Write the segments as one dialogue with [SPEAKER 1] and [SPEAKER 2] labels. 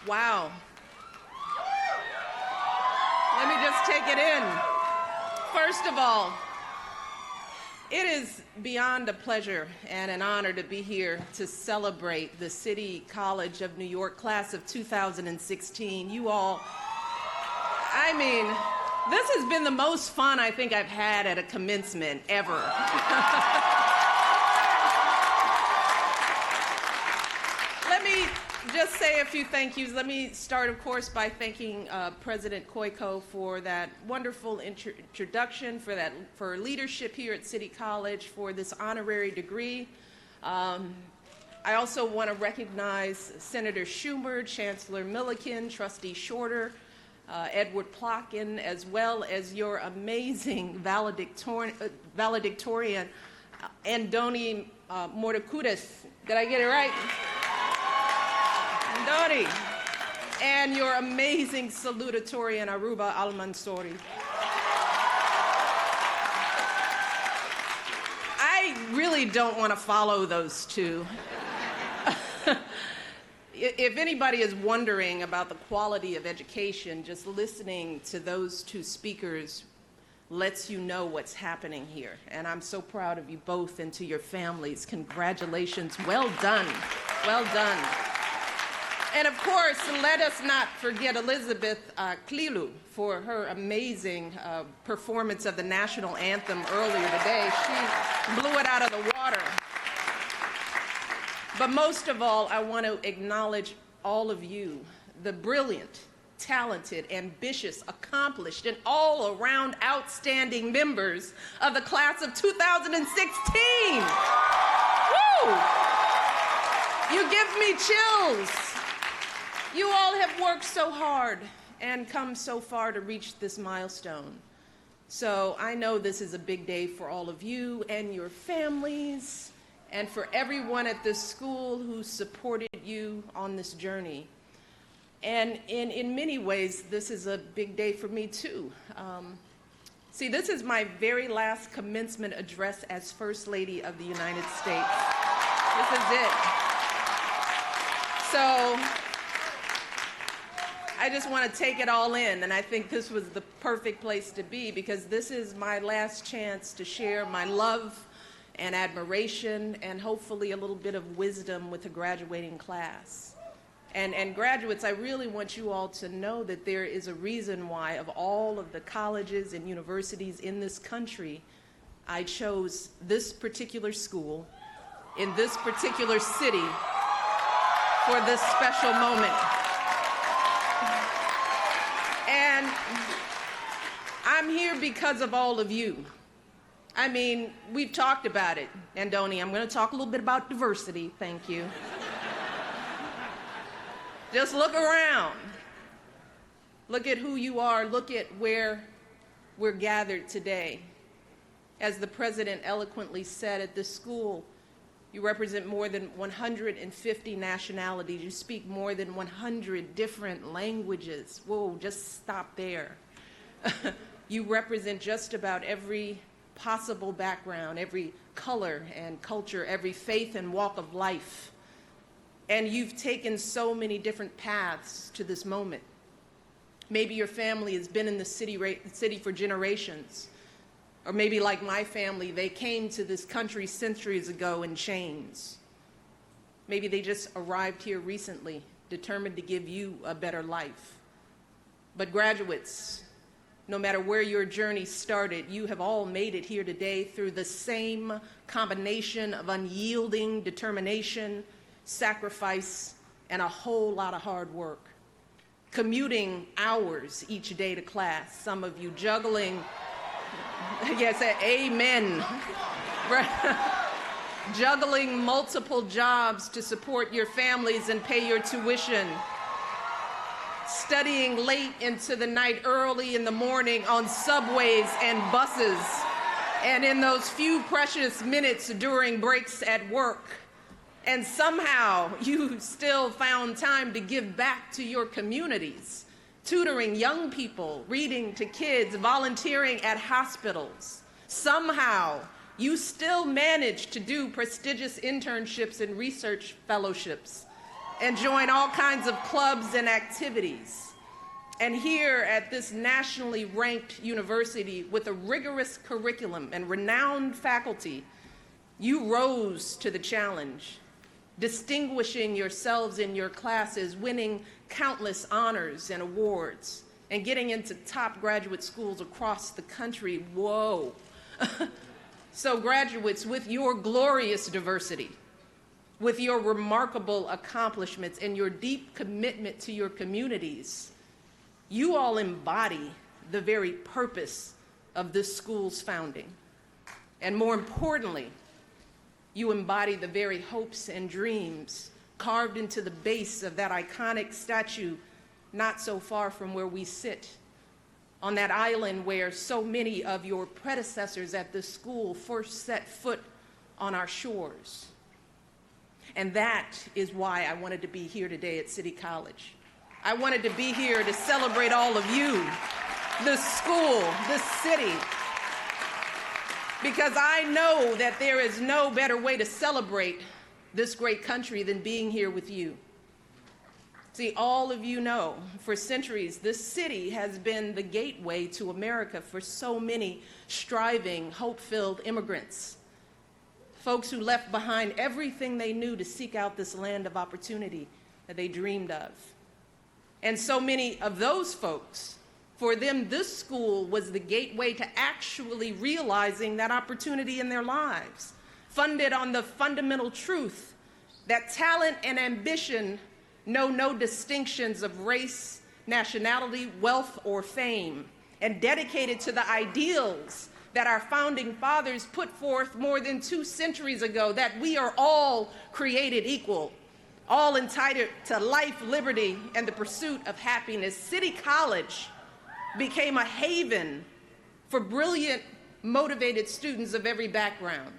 [SPEAKER 1] Wow. Let me just take it in. First of all, it is beyond a pleasure and an honor to be here to celebrate the City College of New York class of 2016. You all, I mean, this has been the most fun I think I've had at a commencement ever. Let me just say a few thank yous. Let me start, of course, by thanking President Koiko for that wonderful introduction, for leadership here at City College, for this honorary degree. I also want to recognize Senator Schumer, Chancellor Milliken, Trustee Shorter, Edward Plotkin, as well as your amazing valedictorian, Andoni Mordecudis. Did I get it right? Andoni. And your amazing salutatorian, Aruba Al-Mansouri. I really don't want to follow those two. If anybody is wondering about the quality of education, just listening to those two speakers lets you know what's happening here. And I'm so proud of you both and to your families. Congratulations. Well done. Well done. And of course, let us not forget Elizabeth Klilu for her amazing performance of the national anthem earlier today. She blew it out of the water. But most of all, I want to acknowledge all of you, the brilliant, talented, ambitious, accomplished, and all-around outstanding members of the class of 2016. Woo! You give me chills. You all have worked so hard and come so far to reach this milestone. So I know this is a big day for all of you and your families, and for everyone at this school who supported you on this journey. And in many ways, this is a big day for me too. See, this is my very last commencement address as First Lady of the United States. This is it. So I just want to take it all in, and I think this was the perfect place to be, because this is my last chance to share my love and admiration and hopefully a little bit of wisdom with a graduating class. And graduates, I really want you all to know that there is a reason why, of all of the colleges and universities in this country, I chose this particular school in this particular city for this special moment. And I'm here because of all of you. I mean, we've talked about it, Andoni. I'm going to talk a little bit about diversity. Thank you. Just look around. Look at who you are. Look at where we're gathered today. As the president eloquently said, at this school, you represent more than 150 nationalities. You speak more than 100 different languages. Whoa, just stop there. You represent just about every possible background, every color and culture, every faith and walk of life. And you've taken so many different paths to this moment. Maybe your family has been in the city for generations. Or maybe like my family, they came to this country centuries ago in chains. Maybe they just arrived here recently, determined to give you a better life. But graduates, no matter where your journey started, you have all made it here today through the same combination of unyielding determination, sacrifice, and a whole lot of hard work. Commuting hours each day to class, some of you juggling, yes, amen, juggling multiple jobs to support your families and pay your tuition, studying late into the night, early in the morning on subways and buses, and in those few precious minutes during breaks at work. And somehow you still found time to give back to your communities, tutoring young people, reading to kids, volunteering at hospitals. Somehow you still managed to do prestigious internships and research fellowships. and join all kinds of clubs and activities. And here at this nationally ranked university with a rigorous curriculum and renowned faculty, you rose to the challenge, distinguishing yourselves in your classes, winning countless honors and awards, and getting into top graduate schools across the country. Whoa. So graduates, with your glorious diversity, with your remarkable accomplishments and your deep commitment to your communities, you all embody the very purpose of this school's founding. And more importantly, you embody the very hopes and dreams carved into the base of that iconic statue not so far from where we sit, on that island where so many of your predecessors at this school first set foot on our shores. And that is why I wanted to be here today at City College. I wanted to be here to celebrate all of you, this school, this city, because I know that there is no better way to celebrate this great country than being here with you. See, all of you know, for centuries, this city has been the gateway to America for so many striving, hope-filled immigrants, folks who left behind everything they knew to seek out this land of opportunity that they dreamed of. And so many of those folks, for them, this school was the gateway to actually realizing that opportunity in their lives, funded on the fundamental truth that talent and ambition know no distinctions of race, nationality, wealth, or fame, and dedicated to the ideals that our founding fathers put forth more than 2 centuries ago, that we are all created equal, all entitled to life, liberty, and the pursuit of happiness. City College became a haven for brilliant, motivated students of every background,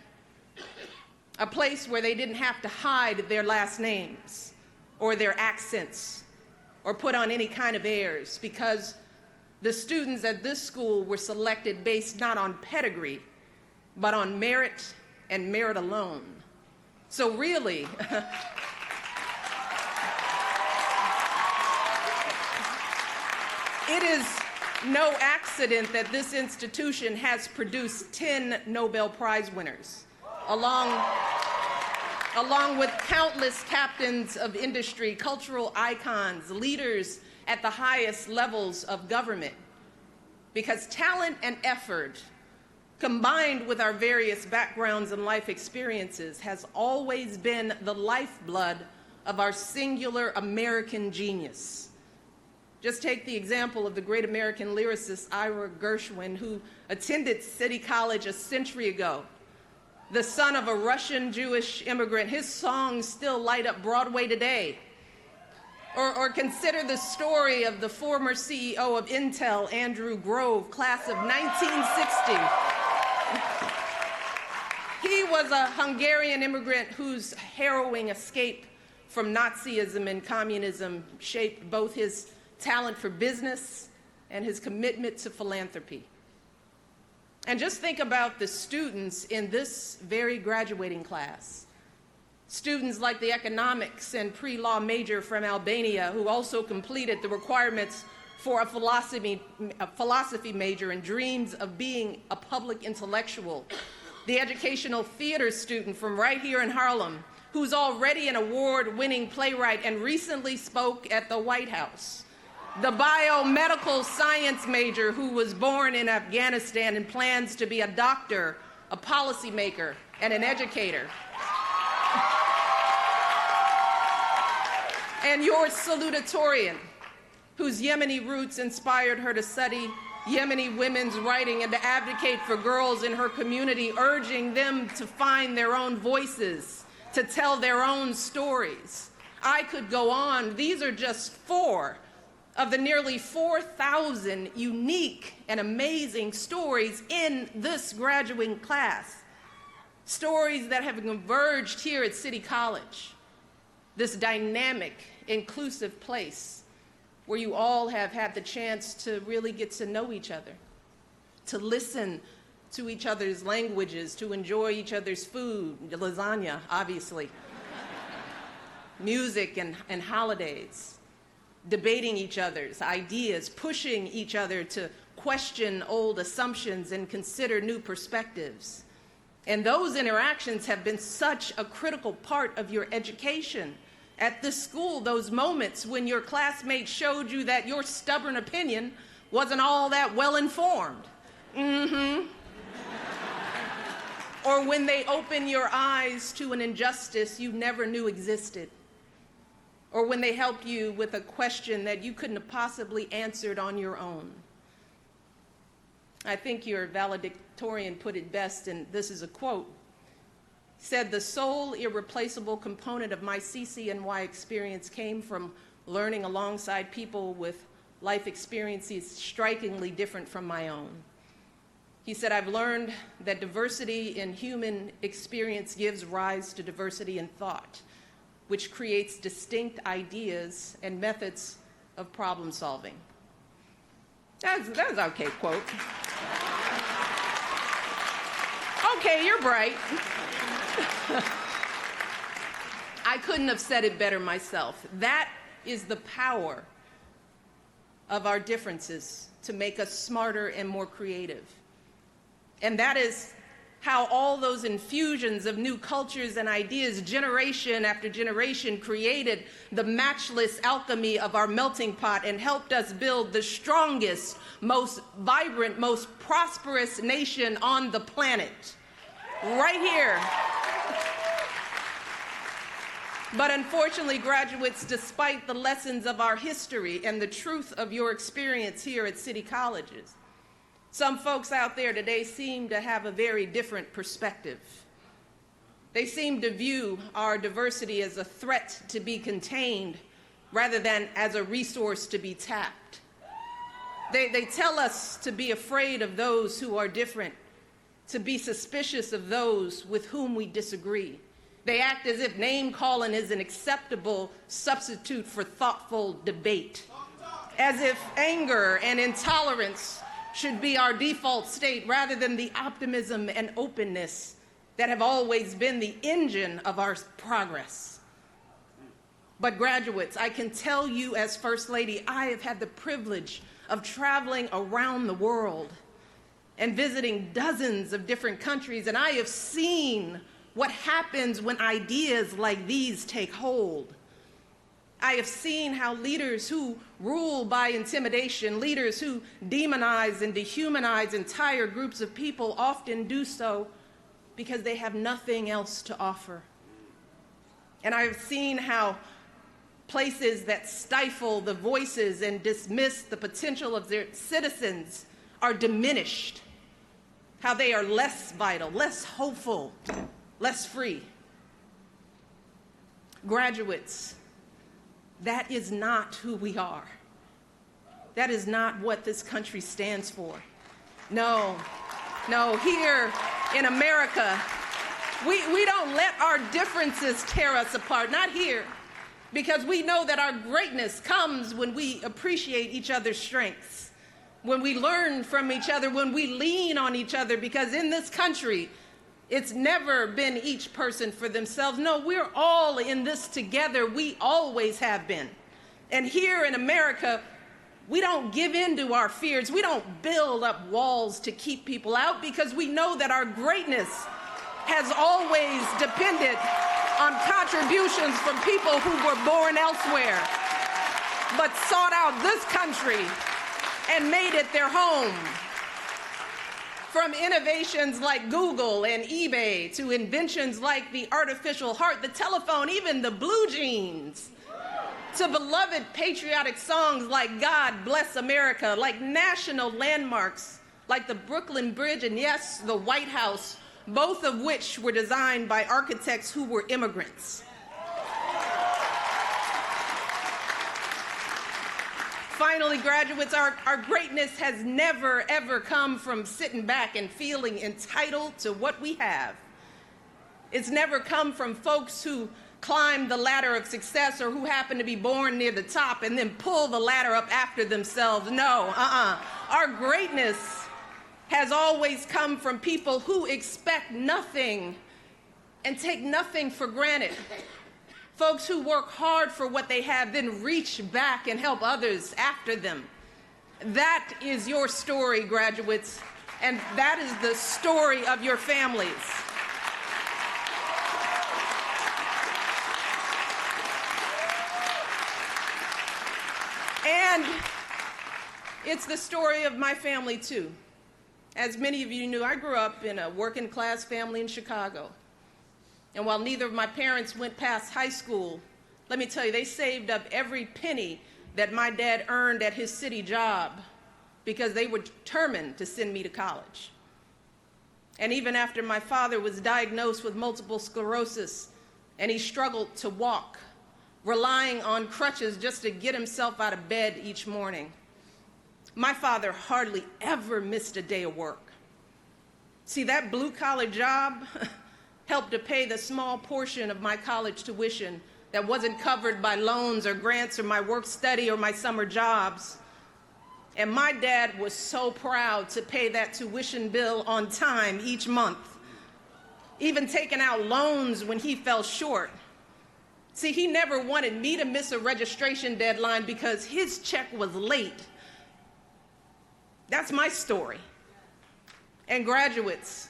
[SPEAKER 1] a place where they didn't have to hide their last names or their accents or put on any kind of airs, because the students at this school were selected based not on pedigree, but on merit and merit alone. So really, it is no accident that this institution has produced 10 Nobel Prize winners, along with countless captains of industry, cultural icons, leaders at the highest levels of government. Because talent and effort, combined with our various backgrounds and life experiences, has always been the lifeblood of our singular American genius. Just take the example of the great American lyricist Ira Gershwin, who attended City College a century ago. The son of a Russian Jewish immigrant, his songs still light up Broadway today. Or consider the story of the former CEO of Intel, Andrew Grove, class of 1960. He was a Hungarian immigrant whose harrowing escape from Nazism and communism shaped both his talent for business and his commitment to philanthropy. And just think about the students in this very graduating class. Students like the economics and pre-law major from Albania, who also completed the requirements for a philosophy major and dreams of being a public intellectual. The educational theater student from right here in Harlem, who's already an award-winning playwright and recently spoke at the White House. The biomedical science major who was born in Afghanistan and plans to be a doctor, a policymaker, and an educator. And your salutatorian, whose Yemeni roots inspired her to study Yemeni women's writing and to advocate for girls in her community, urging them to find their own voices, to tell their own stories. I could go on. These are just 4 of the nearly 4,000 unique and amazing stories in this graduating class. Stories that have converged here at City College, this dynamic, inclusive place where you all have had the chance to really get to know each other, to listen to each other's languages, to enjoy each other's food, lasagna, obviously. music and holidays, debating each other's ideas, pushing each other to question old assumptions and consider new perspectives. And those interactions have been such a critical part of your education. At this school, those moments when your classmates showed you that your stubborn opinion wasn't all that well-informed. Or when they open your eyes to an injustice you never knew existed. Or when they helped you with a question that you couldn't have possibly answered on your own. I think your valedictorian put it best, and this is a quote, said, "The sole irreplaceable component of my CCNY experience came from learning alongside people with life experiences strikingly different from my own." He said, "I've learned that diversity in human experience gives rise to diversity in thought, which creates distinct ideas and methods of problem solving." That's an okay quote. Okay, you're bright. I couldn't have said it better myself. That is the power of our differences to make us smarter and more creative. And that is how all those infusions of new cultures and ideas, generation after generation, created the matchless alchemy of our melting pot and helped us build the strongest, most vibrant, most prosperous nation on the planet. Right here. But unfortunately, graduates, despite the lessons of our history and the truth of your experience here at City Colleges, some folks out there today seem to have a very different perspective. They seem to view our diversity as a threat to be contained rather than as a resource to be tapped. They tell us to be afraid of those who are different, to be suspicious of those with whom we disagree. They act as if name-calling is an acceptable substitute for thoughtful debate, as if anger and intolerance should be our default state rather than the optimism and openness that have always been the engine of our progress. But graduates, I can tell you as First Lady, I have had the privilege of traveling around the world and visiting dozens of different countries, and I have seen what happens when ideas like these take hold. I have seen how leaders who rule by intimidation, leaders who demonize and dehumanize entire groups of people often do so because they have nothing else to offer. And I've seen how places that stifle the voices and dismiss the potential of their citizens are diminished, how they are less vital, less hopeful, less free. Graduates, that is not who we are. That is not what this country stands for. No, here in America, we don't let our differences tear us apart, not here, because we know that our greatness comes when we appreciate each other's strengths, when we learn from each other, when we lean on each other, because in this country, it's never been each person for themselves. No, we're all in this together. We always have been. And here in America, we don't give in to our fears. We don't build up walls to keep people out because we know that our greatness has always depended on contributions from people who were born elsewhere, but sought out this country and made it their home. From innovations like Google and eBay to inventions like the artificial heart, the telephone, even the blue jeans, to beloved patriotic songs like God Bless America, like national landmarks like the Brooklyn Bridge and, yes, the White House, both of which were designed by architects who were immigrants. Finally, graduates, our greatness has never, ever come from sitting back and feeling entitled to what we have. It's never come from folks who climb the ladder of success or who happen to be born near the top and then pull the ladder up after themselves. No, Our greatness has always come from people who expect nothing and take nothing for granted. folks who work hard for what they have, then reach back and help others after them. That is your story, graduates, and that is the story of your families. And it's the story of my family, too. As many of you knew, I grew up in a working-class family in Chicago. And while neither of my parents went past high school, let me tell you, they saved up every penny that my dad earned at his city job because they were determined to send me to college. And even after my father was diagnosed with multiple sclerosis and he struggled to walk, relying on crutches just to get himself out of bed each morning, my father hardly ever missed a day of work. See, that blue-collar job helped to pay the small portion of my college tuition that wasn't covered by loans or grants or my work study or my summer jobs. And my dad was so proud to pay that tuition bill on time each month, even taking out loans when he fell short. See, he never wanted me to miss a registration deadline because his check was late. That's my story. And graduates,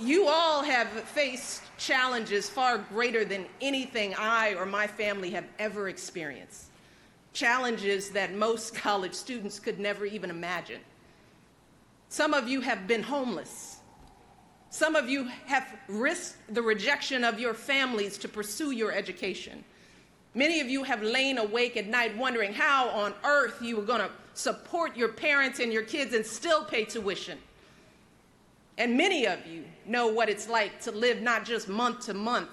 [SPEAKER 1] you all have faced challenges far greater than anything I or my family have ever experienced. Challenges that most college students could never even imagine. Some of you have been homeless. Some of you have risked the rejection of your families to pursue your education. Many of you have lain awake at night wondering how on earth you were going to support your parents and your kids and still pay tuition. And many of you know what it's like to live not just month to month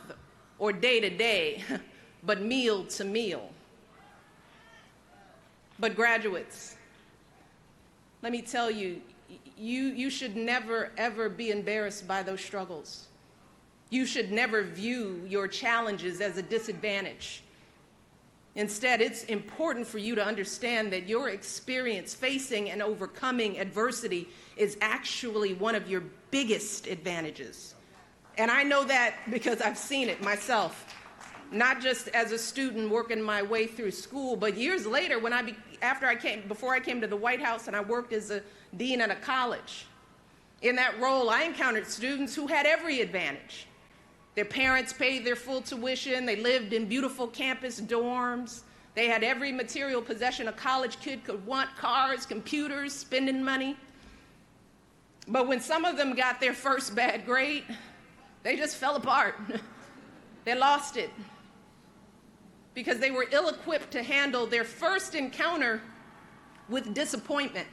[SPEAKER 1] or day to day, but meal to meal. But graduates, let me tell you, you should never, ever be embarrassed by those struggles. You should never view your challenges as a disadvantage. Instead, it's important for you to understand that your experience facing and overcoming adversity is actually one of your biggest advantages. And I know that because I've seen it myself, not just as a student working my way through school, but years later before I came to the White House and I worked as a dean at a college. In that role, I encountered students who had every advantage. Their parents paid their full tuition. They lived in beautiful campus dorms. They had every material possession a college kid could want: cars, computers, spending money. But when some of them got their first bad grade, they just fell apart. They lost it because they were ill-equipped to handle their first encounter with disappointment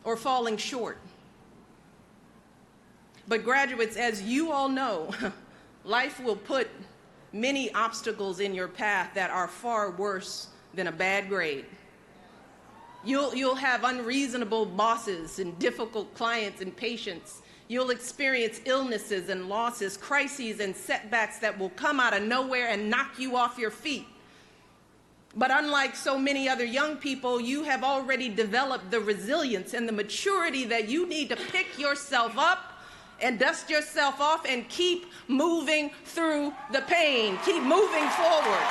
[SPEAKER 1] or falling short. But graduates, as you all know, life will put many obstacles in your path that are far worse than a bad grade. You'll have unreasonable bosses and difficult clients and patients. You'll experience illnesses and losses, crises and setbacks that will come out of nowhere and knock you off your feet. But unlike so many other young people, you have already developed the resilience and the maturity that you need to pick yourself up and dust yourself off and keep moving through the pain. Keep moving forward.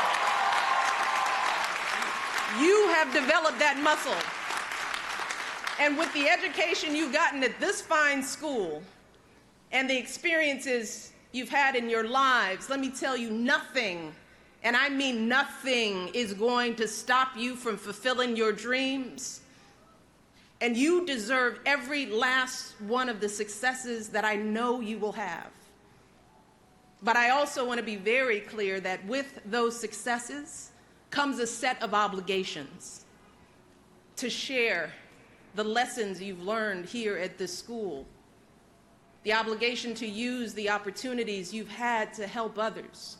[SPEAKER 1] You have developed that muscle. And with the education you've gotten at this fine school and the experiences you've had in your lives, let me tell you, nothing, and I mean nothing, is going to stop you from fulfilling your dreams. And you deserve every last one of the successes that I know you will have. But I also want to be very clear that with those successes comes a set of obligations to share the lessons you've learned here at this school, the obligation to use the opportunities you've had to help others.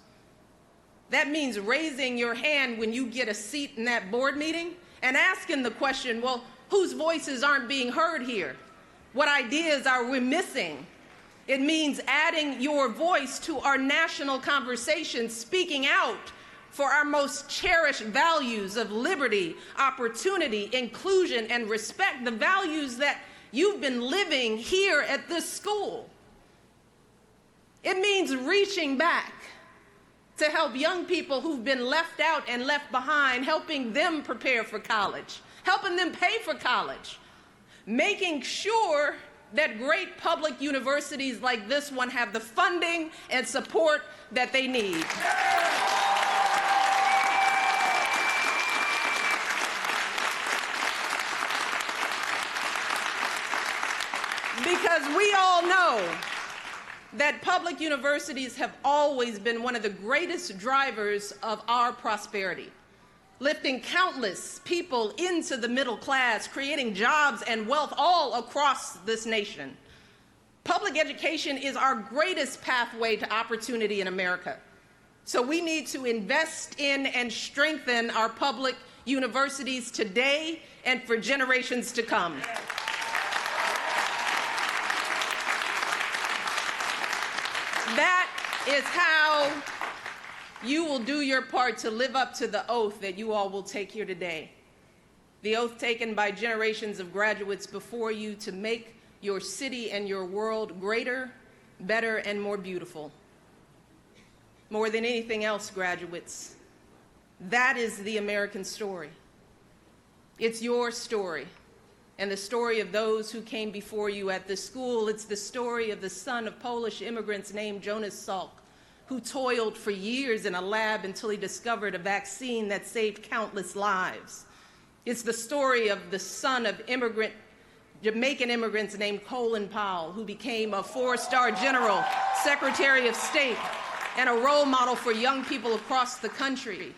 [SPEAKER 1] That means raising your hand when you get a seat in that board meeting and asking the question, well, whose voices aren't being heard here? What ideas are we missing? It means adding your voice to our national conversation, speaking out for our most cherished values of liberty, opportunity, inclusion, and respect, the values that you've been living here at this school. It means reaching back to help young people who've been left out and left behind, helping them prepare for college, helping them pay for college, making sure that great public universities like this one have the funding and support that they need. Because we all know that public universities have always been one of the greatest drivers of our prosperity, lifting countless people into the middle class, creating jobs and wealth all across this nation. Public education is our greatest pathway to opportunity in America. So we need to invest in and strengthen our public universities today and for generations to come. That is how you will do your part to live up to the oath that you all will take here today. The oath taken by generations of graduates before you to make your city and your world greater, better, and more beautiful. More than anything else, graduates, that is the American story. It's your story and the story of those who came before you at this school. It's the story of the son of Polish immigrants named Jonas Salk, who toiled for years in a lab until he discovered a vaccine that saved countless lives. It's the story of the son of Jamaican immigrants named Colin Powell, who became a 4-star general, Secretary of State, and a role model for young people across the country.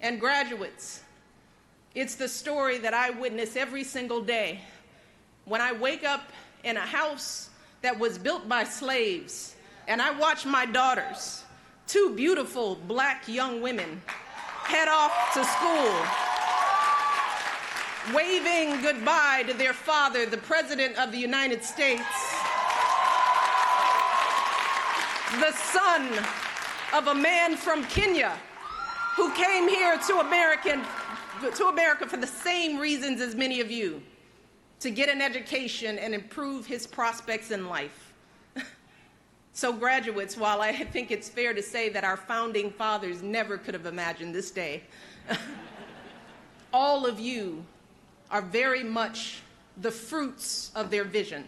[SPEAKER 1] And graduates, it's the story that I witness every single day when I wake up in a house that was built by slaves and I watch my daughters, 2 beautiful black young women, head off to school, waving goodbye to their father, the President of the United States, the son of a man from Kenya who came here to America for the same reasons as many of you, to get an education and improve his prospects in life. So graduates, while I think it's fair to say that our founding fathers never could have imagined this day, all of you are very much the fruits of their vision.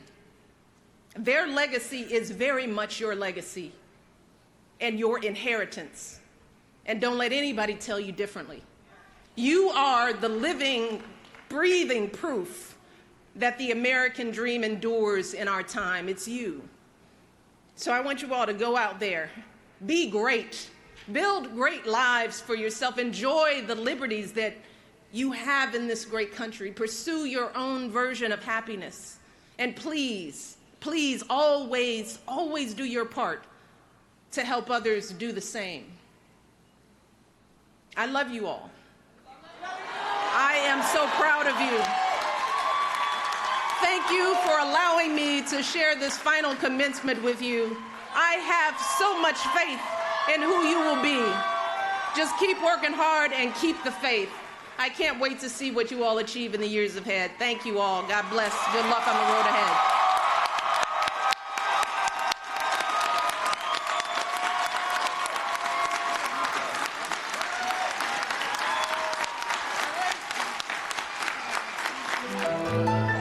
[SPEAKER 1] Their legacy is very much your legacy and your inheritance. And don't let anybody tell you differently. You are the living, breathing proof that the American dream endures in our time. It's you. So I want you all to go out there, be great, build great lives for yourself, enjoy the liberties that you have in this great country, pursue your own version of happiness, and please, please always, always do your part to help others do the same. I love you all. I am so proud of you. Thank you for allowing me to share this final commencement with you. I have so much faith in who you will be. Just keep working hard and keep the faith. I can't wait to see what you all achieve in the years ahead. Thank you all. God bless. Good luck on the road ahead.
[SPEAKER 2] Thank you.